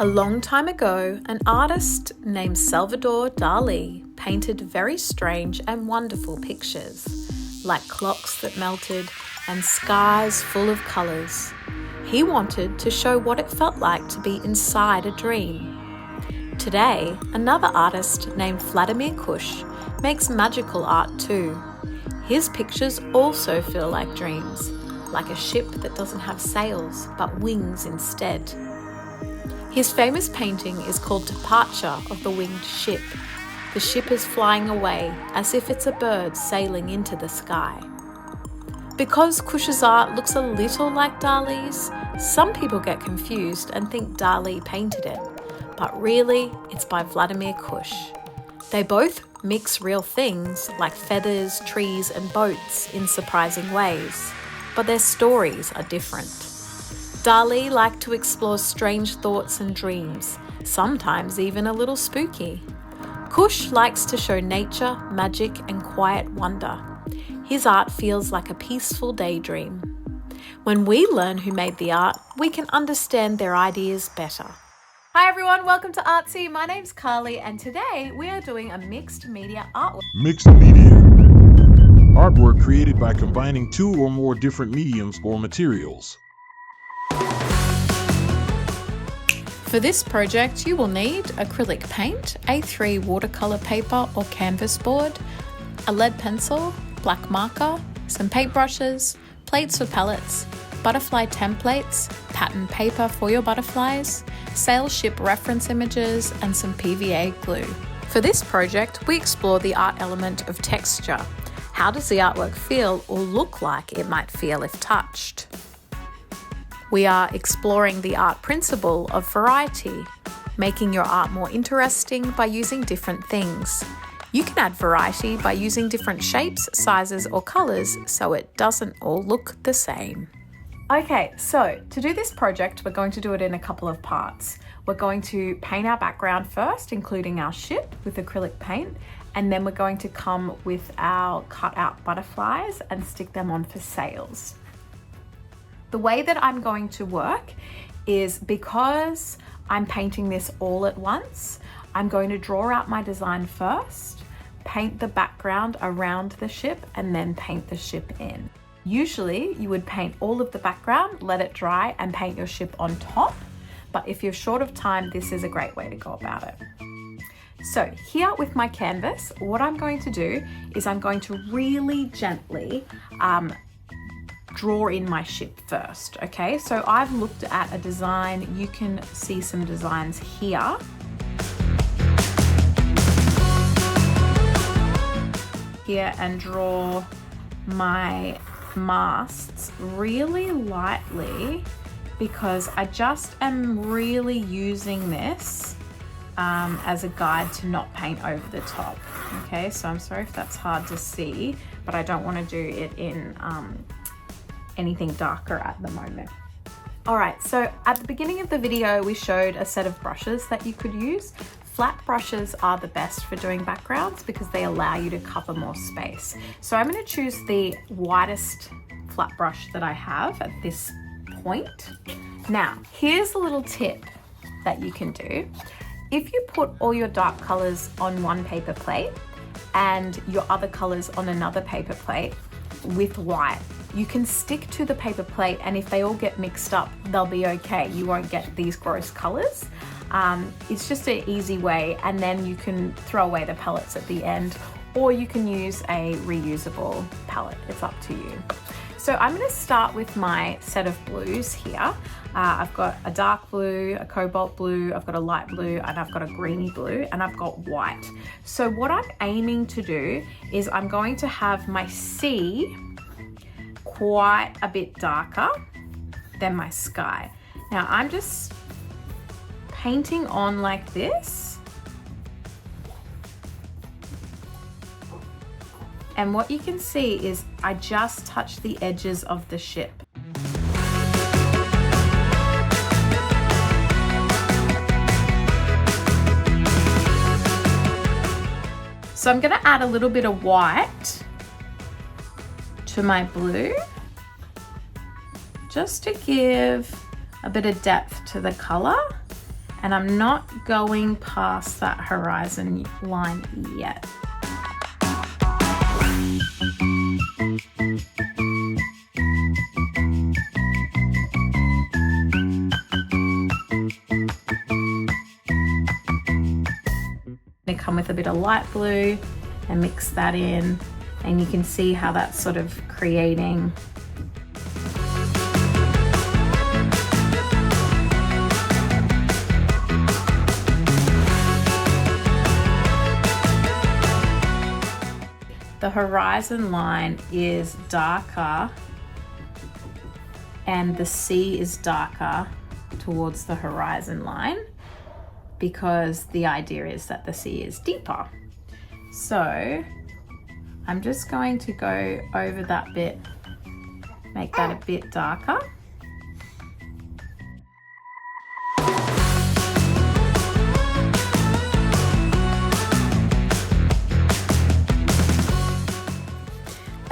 A long time ago, an artist named Salvador Dali painted very strange and wonderful pictures, like clocks that melted and skies full of colours. He wanted to show what it felt like to be inside a dream. Today, another artist named Vladimir Kush makes magical art too. His pictures also feel like dreams, like a ship that doesn't have sails but wings instead. His famous painting is called Departure of the Winged Ship. The ship is flying away as if it's a bird sailing into the sky. Because Kush's art looks a little like Dali's, some people get confused and think Dali painted it, but really it's by Vladimir Kush. They both mix real things like feathers, trees and boats in surprising ways, but their stories are different. Dali liked to explore strange thoughts and dreams, sometimes even a little spooky. Kush likes to show nature, magic and quiet wonder. His art feels like a peaceful daydream. When we learn who made the art, we can understand their ideas better. Hi everyone, welcome to ArtCEE. My name's Carly and today we are doing a mixed media artwork. Mixed media. Artwork created by combining two or more different mediums or materials. For this project, you will need acrylic paint, A3 watercolor paper or canvas board, a lead pencil, black marker, some paintbrushes, plates for palettes, butterfly templates, pattern paper for your butterflies, sail ship reference images, and some PVA glue. For this project, we explore the art element of texture. How does the artwork feel or look like it might feel if touched? We are exploring the art principle of variety, making your art more interesting by using different things. You can add variety by using different shapes, sizes, or colours so it doesn't all look the same. Okay, so to do this project, we're going to do it in a couple of parts. We're going to paint our background first, including our ship with acrylic paint, and then we're going to come with our cut out butterflies and stick them on for sails. The way that I'm going to work is because I'm painting this all at once, I'm going to draw out my design first, paint the background around the ship, and then paint the ship in. Usually you would paint all of the background, let it dry, and paint your ship on top. But if you're short of time, this is a great way to go about it. So here with my canvas, what I'm going to do is I'm going to really gently draw in my ship first, okay? So I've looked at a design, you can see some designs here. Here and draw my masts really lightly because I just am really using this as a guide to not paint over the top. Okay, so I'm sorry if that's hard to see, but I don't want to do it in anything darker at the moment. All right, so at the beginning of the video, we showed a set of brushes that you could use. Flat brushes are the best for doing backgrounds because they allow you to cover more space. So I'm going to choose the widest flat brush that I have at this point. Now, here's a little tip that you can do. If you put all your dark colors on one paper plate and your other colors on another paper plate with white, you can stick to the paper plate, and if they all get mixed up, they'll be okay. You won't get these gross colors. It's just an easy way, and then you can throw away the palettes at the end, or you can use a reusable palette. It's up to you. So I'm going to start with my set of blues here. I've got a dark blue, a cobalt blue, I've got a light blue, and I've got a greeny blue, and I've got white. So what I'm aiming to do is I'm going to have my sea quite a bit darker than my sky. Now I'm just painting on like this. And what you can see is I just touch the edges of the ship. So I'm going to add a little bit of white to my blue, just to give a bit of depth to the color. And I'm not going past that horizon line yet. They come with a bit of light blue and mix that in, and you can see how that's sort of creating the horizon line is darker and the sea is darker towards the horizon line, because the idea is that the sea is deeper. So I'm just going to go over that bit, make that a bit darker.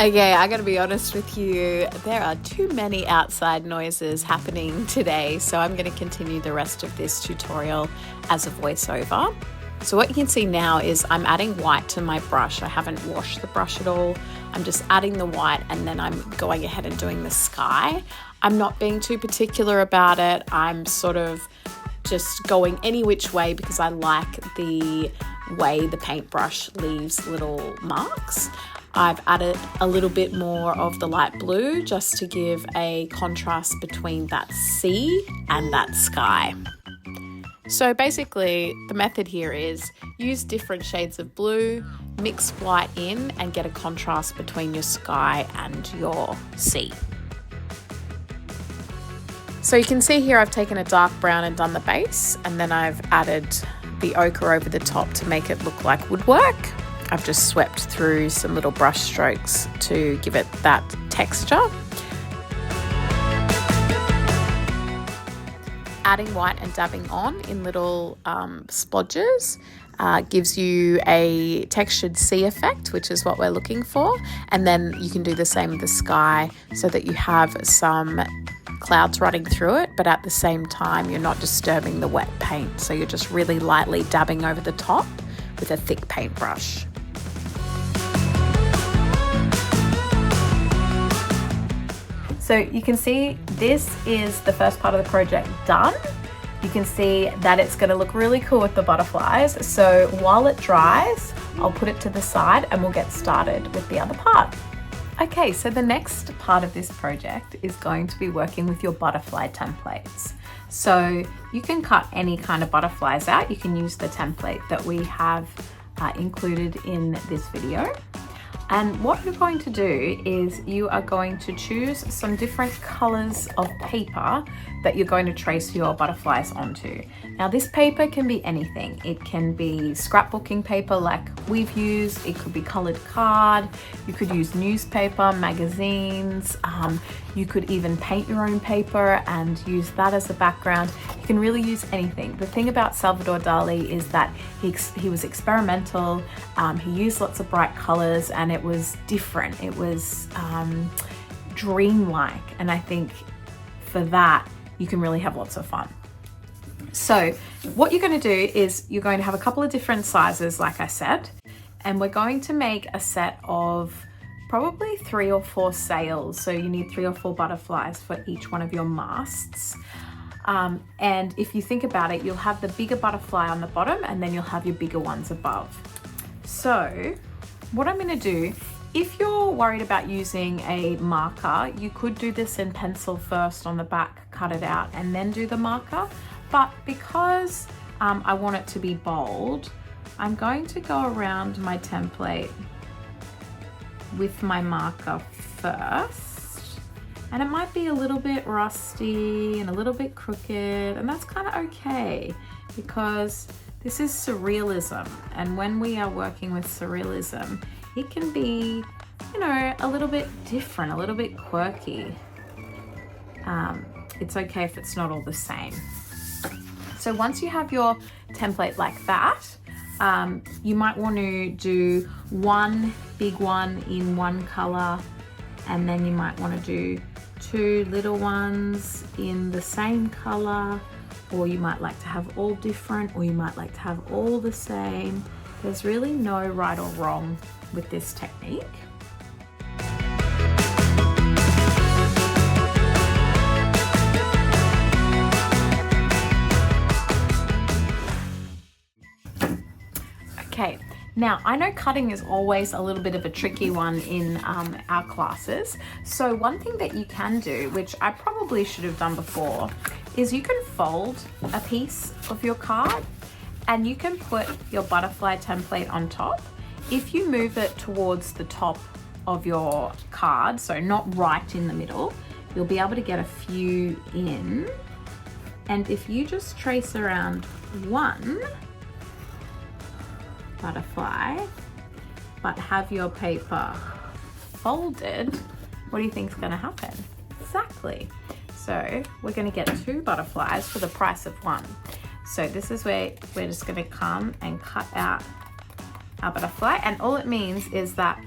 Okay, I gotta be honest with you, there are too many outside noises happening today, so I'm gonna continue the rest of this tutorial as a voiceover. So what you can see now is I'm adding white to my brush. I haven't washed the brush at all. I'm just adding the white and then I'm going ahead and doing the sky. I'm not being too particular about it. I'm sort of just going any which way because I like the way the paintbrush leaves little marks. I've added a little bit more of the light blue just to give a contrast between that sea and that sky. So basically the method here is use different shades of blue, mix white in and get a contrast between your sky and your sea. So you can see here I've taken a dark brown and done the base, and then I've added the ochre over the top to make it look like woodwork. I've just swept through some little brush strokes to give it that texture. Adding white and dabbing on in little splodges gives you a textured sea effect, which is what we're looking for. And then you can do the same with the sky so that you have some clouds running through it, but at the same time you're not disturbing the wet paint. So you're just really lightly dabbing over the top with a thick paintbrush. So you can see this is the first part of the project done. You can see that it's going to look really cool with the butterflies. So while it dries, I'll put it to the side and we'll get started with the other part. Okay, so the next part of this project is going to be working with your butterfly templates. So you can cut any kind of butterflies out. You can use the template that we have included in this video. And what you're going to do is you are going to choose some different colors of paper that you're going to trace your butterflies onto. Now this paper can be anything. It can be scrapbooking paper like we've used. It could be colored card. You could use newspaper, magazines. You could even paint your own paper and use that as a background. You can really use anything. The thing about Salvador Dali is that he was experimental. He used lots of bright colors and it was different. It was dreamlike, and I think for that you can really have lots of fun. So what you're going to do is you're going to have a couple of different sizes, like I said, and we're going to make a set of probably 3 or 4 sails. So you need 3 or 4 butterflies for each one of your masts. And if you think about it, you'll have the bigger butterfly on the bottom and then you'll have your bigger ones above. So what I'm going to do, if you're worried about using a marker, you could do this in pencil first on the back, cut it out and then do the marker. But because I want it to be bold, I'm going to go around my template with my marker first. And it might be a little bit rusty and a little bit crooked, and that's kind of okay because this is surrealism. And when we are working with surrealism, it can be, you know, a little bit different, a little bit quirky. It's okay if it's not all the same. So once you have your template like that, you might want to do one big one in one color, and then you might want to do 2 little ones in the same color, or you might like to have all different, or you might like to have all the same. There's really no right or wrong with this technique. Okay, now I know cutting is always a little bit of a tricky one in our classes. So one thing that you can do, which I probably should have done before, is you can fold a piece of your card and you can put your butterfly template on top. If you move it towards the top of your card, so not right in the middle, you'll be able to get a few in. And if you just trace around one butterfly, but have your paper folded, what do you think is going to happen? Exactly. So we're going to get 2 butterflies for the price of 1. So this is where we're just going to come and cut out our butterfly, and all it means is that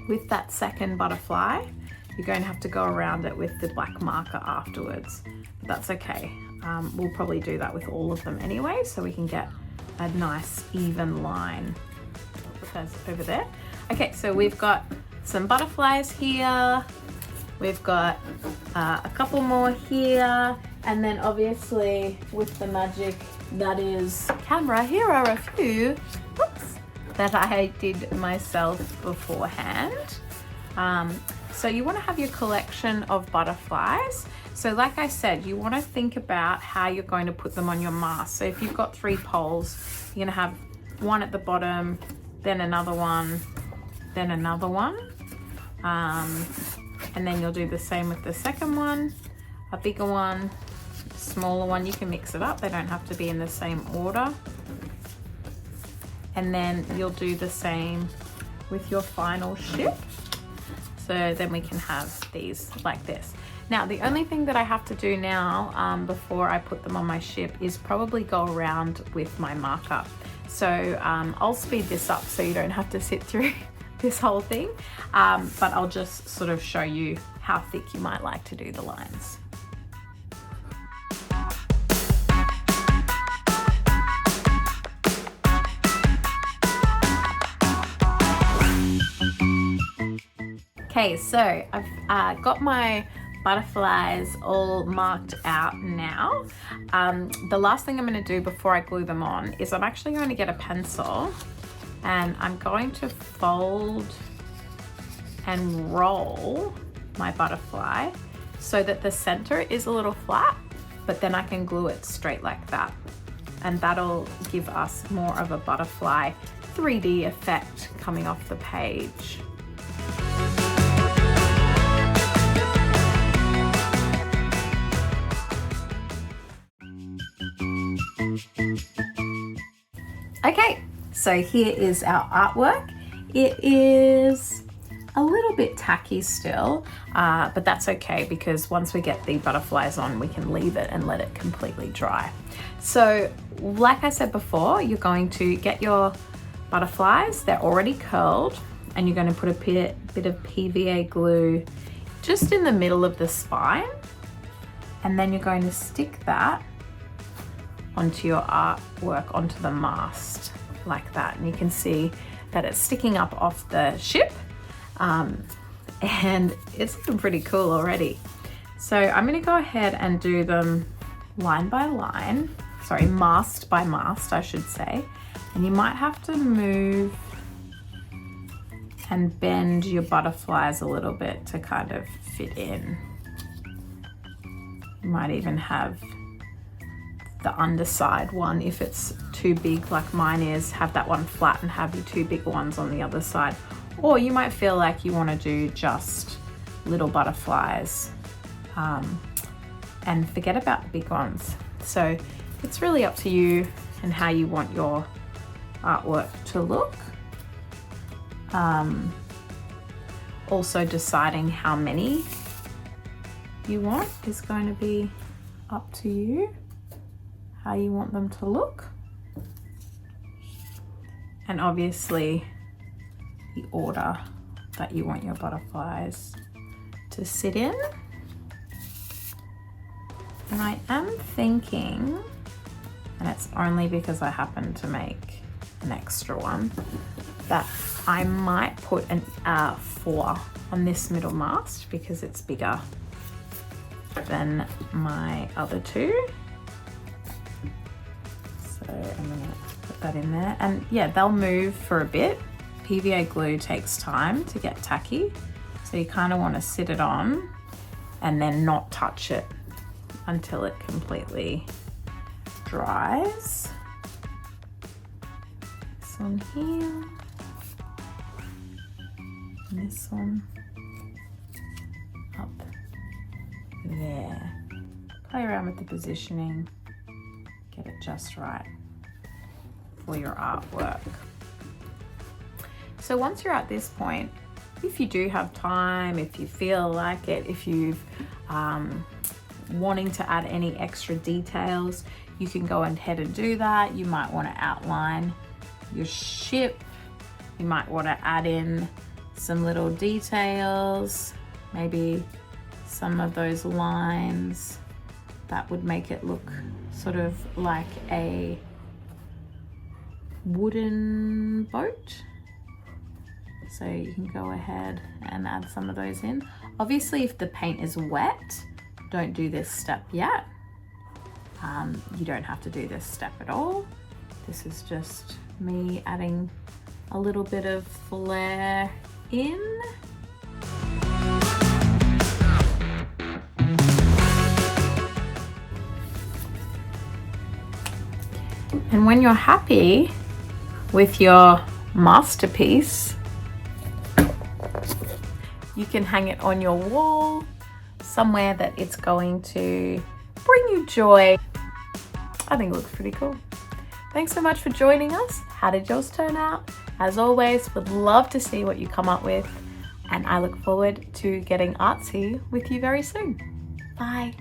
with that second butterfly, you're going to have to go around it with the black marker afterwards. But that's okay. We'll probably do that with all of them anyway, so we can get a nice even line over there. Okay, so we've got some butterflies here, we've got a couple more here, and then obviously with the magic that is camera, here are a few that I did myself beforehand. So you want to have your collection of butterflies. So like I said, you want to think about how you're going to put them on your mask. So if you've got 3 poles, you're going to have one at the bottom, then another one, then another one. And then you'll do the same with the second one, a bigger one, a smaller one. You can mix it up. They don't have to be in the same order. And then you'll do the same with your final ship. So then we can have these like this. Now, the only thing that I have to do now before I put them on my ship is probably go around with my marker. So I'll speed this up so you don't have to sit through this whole thing, but I'll just sort of show you how thick you might like to do the lines. Okay, so I've got my butterflies all marked out now. The last thing I'm going to do before I glue them on is I'm actually going to get a pencil and I'm going to fold and roll my butterfly so that the center is a little flat, but then I can glue it straight like that. And that'll give us more of a butterfly 3D effect coming off the page. Okay, so here is our artwork. It is a little bit tacky still, but that's okay because once we get the butterflies on, we can leave it and let it completely dry. So like I said before, you're going to get your butterflies, they're already curled, and you're going to put a bit of PVA glue just in the middle of the spine, and then you're going to stick that onto your artwork, onto the mast like that. And you can see that it's sticking up off the ship, and it's looking pretty cool already. So I'm going to go ahead and do them line by line, sorry, mast by mast I should say, and you might have to move and bend your butterflies a little bit to kind of fit in. You might even have the underside one, if it's too big like mine is, have that one flat and have your 2 big ones on the other side. Or you might feel like you want to do just little butterflies and forget about the big ones. So it's really up to you and how you want your artwork to look. Also deciding how many you want is going to be up to you, how you want them to look, and obviously the order that you want your butterflies to sit in. And I am thinking, and it's only because I happen to make an extra one, that I might put an 4 on this middle mast because it's bigger than my other 2. So I'm gonna put that in there. And yeah, they'll move for a bit. PVA glue takes time to get tacky. So you kind of want to sit it on and then not touch it until it completely dries. This one here. And this one up there. Play around with the positioning. Get it just right for your artwork. So once you're at this point, if you do have time, if you feel like it, if you've wanting to add any extra details, you can go ahead and do that. You might want to outline your ship. You might want to add in some little details, maybe some of those lines that would make it look sort of like a wooden boat. So you can go ahead and add some of those in. Obviously, if the paint is wet, don't do this step yet. You don't have to do this step at all. This is just me adding a little bit of flair in. And when you're happy with your masterpiece, you can hang it on your wall, somewhere that it's going to bring you joy. I think it looks pretty cool. Thanks so much for joining us. How did yours turn out? As always, would love to see what you come up with, and I look forward to getting artsy with you very soon. Bye.